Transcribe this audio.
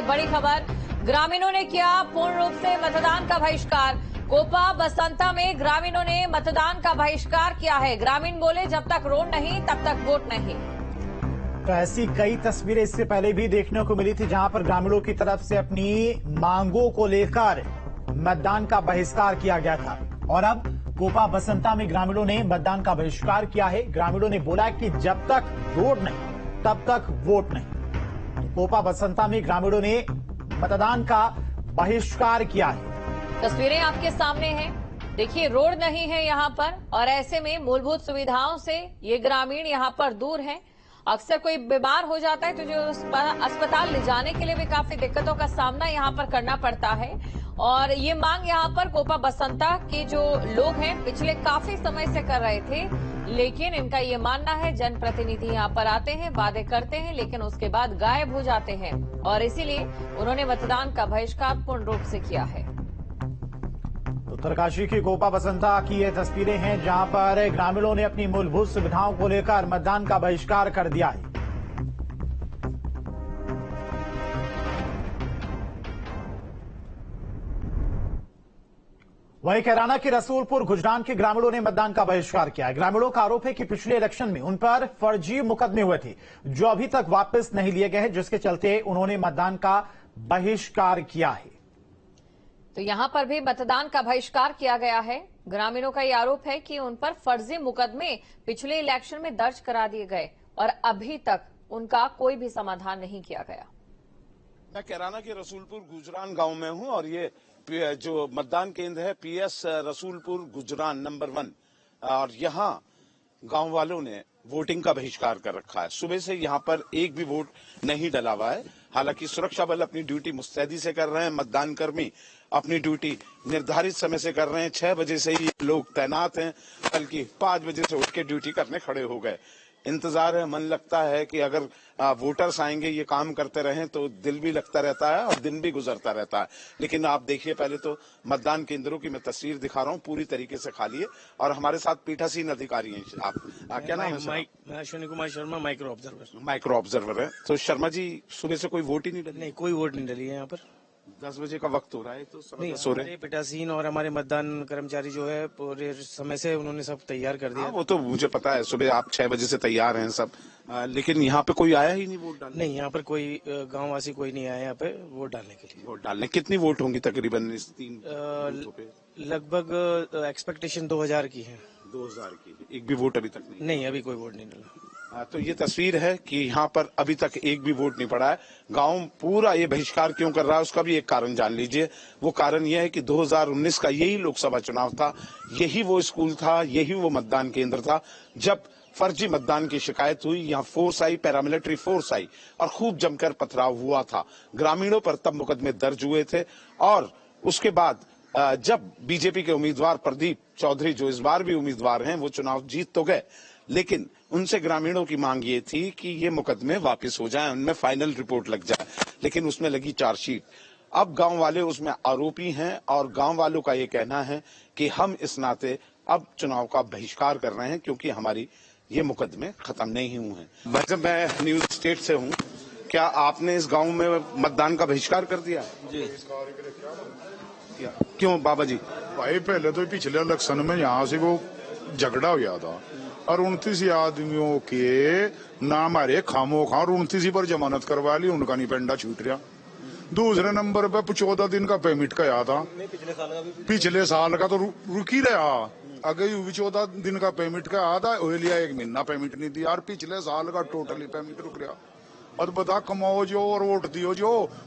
ये बड़ी खबर। ग्रामीणों ने किया पूर्ण रूप से मतदान का बहिष्कार। कोपा बसंता में ग्रामीणों ने मतदान का बहिष्कार किया है। ग्रामीण बोले, जब तक रोड नहीं तब तक वोट नहीं। तो ऐसी कई तस्वीरें इससे पहले भी देखने को मिली थी, जहां पर ग्रामीणों की तरफ से अपनी मांगों को लेकर मतदान का बहिष्कार किया गया था। और अब कोपा बसंता में ग्रामीणों ने मतदान का बहिष्कार किया है। ग्रामीणों ने बोला कि जब तक रोड नहीं तब तक वोट नहीं। कोपा बसंता में ग्रामीणों ने मतदान का बहिष्कार किया है। तस्वीरें आपके सामने हैं। देखिए, रोड नहीं है यहां पर, और ऐसे में मूलभूत सुविधाओं से ये ग्रामीण यहां पर दूर हैं। अक्सर कोई बीमार हो जाता है तो जो अस्पताल ले जाने के लिए भी काफी दिक्कतों का सामना यहां पर करना पड़ता है। और ये मांग यहां पर कोपा बसंता के जो लोग हैं पिछले काफी समय से कर रहे थे, लेकिन इनका ये मानना है जनप्रतिनिधि यहां पर आते हैं, वादे करते हैं, लेकिन उसके बाद गायब हो जाते हैं, और इसीलिए उन्होंने मतदान का बहिष्कार पूर्ण रूप से किया है। उत्तरकाशी की कोपा बसंता की ये तस्वीरें हैं, जहां पर ग्रामीणों ने अपनी मूलभूत सुविधाओं को लेकर मतदान का बहिष्कार कर दिया है। वहीं कैराना के रसूलपुर गुजरान के ग्रामीणों ने मतदान का बहिष्कार किया है। ग्रामीणों का आरोप है कि पिछले इलेक्शन में उन पर फर्जी मुकदमे हुए थे, जो अभी तक वापस नहीं लिए गए हैं, जिसके चलते उन्होंने मतदान का बहिष्कार किया है। तो यहां पर भी मतदान का बहिष्कार किया गया है। ग्रामीणों का यह आरोप है कि उन पर फर्जी मुकदमे पिछले इलेक्शन में दर्ज करा दिए गए और अभी तक उनका कोई भी समाधान नहीं किया गया। मैं कैराना के रसूलपुर गुजरान गांव में हूं, और ये जो मतदान केंद्र है पीएस रसूलपुर गुजरान नंबर 1, और यहां गांव वालों ने वोटिंग का बहिष्कार कर रखा है। सुबह से यहां पर एक भी वोट नहीं डला हुआ है। हालांकि सुरक्षा बल अपनी ड्यूटी मुस्तैदी से कर रहे हैं, मतदान कर्मी अपनी ड्यूटी निर्धारित समय से कर रहे हैं। 6 बजे से ही लोग तैनात हैं, बल्कि 5 बजे से उठ के ड्यूटी करने खड़े हो गए। इंतजार है, मन लगता है कि अगर वोटर्स आएंगे, ये काम करते रहें तो दिल भी लगता रहता है और दिन भी गुजरता रहता है। लेकिन आप देखिए, पहले तो मतदान केंद्रों की मैं तस्वीर दिखा रहा हूँ, पूरी तरीके से खाली है। और हमारे साथ पीठासीन अधिकारी हैं। आप क्या नाम है? मैं Ashwini Kumar Sharma, micro observer. Micro observer है। तो शर्मा जी, सुबह से कोई वोट ही नहीं डली? नहीं, कोई वोट नहीं डली है यहाँ पर। 10 बजे का वक्त हो रहा है, तो नहीं, सो रहे हमारे पीठासीन और हमारे मतदान कर्मचारी जो है पूरे समय से उन्होंने सब तैयार कर दिया। वो तो मुझे पता है, सुबह आप 6 बजे से तैयार हैं सब। लेकिन यहाँ पे कोई आया ही नहीं वोट डालने? नहीं, यहाँ पर कोई गांववासी कोई नहीं आया यहाँ पे वोट डालने के लिए। वोट डालने कितनी वोट होंगी तकरीबन इस 3 बूथों पे? लगभग एक्सपेक्टेशन 2000 की है। 2000 की। एक भी वोट अभी तक नहीं, अभी कोई वोट नहीं डाला। तो ये तस्वीर है कि यहाँ पर अभी तक एक भी वोट नहीं पड़ा है। गांव पूरा ये बहिष्कार क्यों कर रहा है, उसका भी एक कारण जान लीजिए। वो कारण यह है कि 2019 का यही लोकसभा चुनाव था, यही वो स्कूल था, यही वो मतदान केंद्र था जब फर्जी मतदान की शिकायत हुई। यहाँ फोर्स आई, पैरामिलिट्री फोर्स आई, और खूब जमकर पथराव हुआ था। ग्रामीणों पर तब मुकदमे दर्ज हुए थे। और उसके बाद जब बीजेपी के उम्मीदवार प्रदीप चौधरी, जो इस बार भी उम्मीदवार हैं, वो चुनाव जीत तो गए, लेकिन उनसे ग्रामीणों की मांग ये थी कि ये मुकदमे वापस हो जाएं, उनमें फाइनल रिपोर्ट लग जाए। लेकिन उसमें लगी चार्जशीट। अब गांव वाले उसमें आरोपी हैं, और गांव वालों का ये कहना है कि हम इस नाते अब चुनाव का बहिष्कार कर रहे हैं, क्योंकि हमारी ये मुकदमे खत्म नहीं हुए हैं। वैसे मैं न्यूज स्टेट से हूँ, क्या आपने इस गांव में मतदान का बहिष्कार कर दिया? जी। क्यों बाबा जी? भाई, पहले तो पिछले इलेक्शन में यहाँ से वो झगड़ा हो गया था, और 29 आदमियों के नाम हमारे खामो खा, और 29 पर जमानत करवा ली, उनका नहीं पेंडा छूट रहा। दूसरे नंबर पे 14 दिन का पेमेंट का आया था, पिछले साल का तो रुक ही रहा। अगर 14 दिन का पेमेंट का आया था, लिया 1 महीना पेमेंट नहीं दिया, और पिछले साल का टोटली पेमेंट रुक रहा। और बता, कमाओ जो और वोट दियो जो।